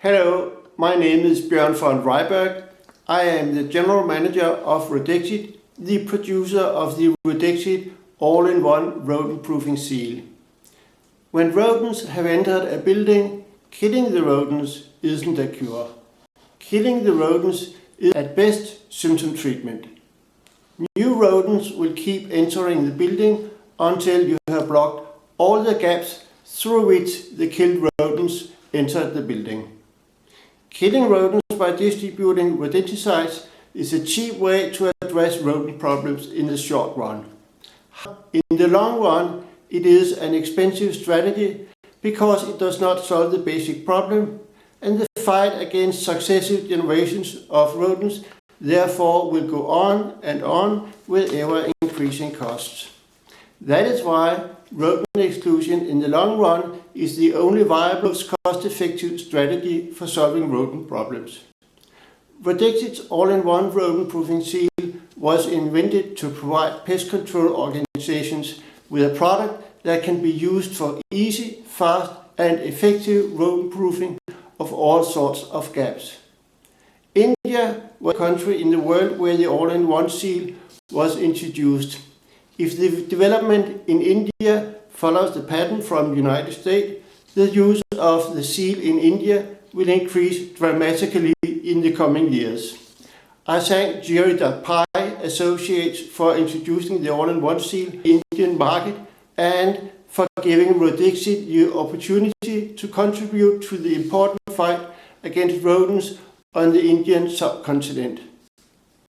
Hello, my name is Bjorn von Ryberg. I am the General Manager of RodeXit, the producer of the RodeXit All-In-One rodent-proofing seal. When rodents have entered a building, killing the rodents isn't a cure. Killing the rodents is at best symptom treatment. New rodents will keep entering the building until you have blocked all the gaps through which the killed rodents entered the building. Killing rodents by distributing rodenticides is a cheap way to address rodent problems in the short run. In the long run, it is an expensive strategy because it does not solve the basic problem, and the fight against successive generations of rodents therefore will go on and on with ever-increasing costs. That is why rodent exclusion in the long run is the only viable, cost-effective strategy for solving rodent problems. RodeXit's All-in-One rodent-proofing seal was invented to provide pest control organizations with a product that can be used for easy, fast and effective rodent-proofing of all sorts of gaps. India was the country in the world where the All-in-One seal was introduced. If the development in India follows the pattern from the United States, the use of the seal in India will increase dramatically in the coming years. I thank Giridhar Pai Associates for introducing the All-in-One seal in the Indian market and for giving RodeXit the opportunity to contribute to the important fight against rodents on the Indian subcontinent.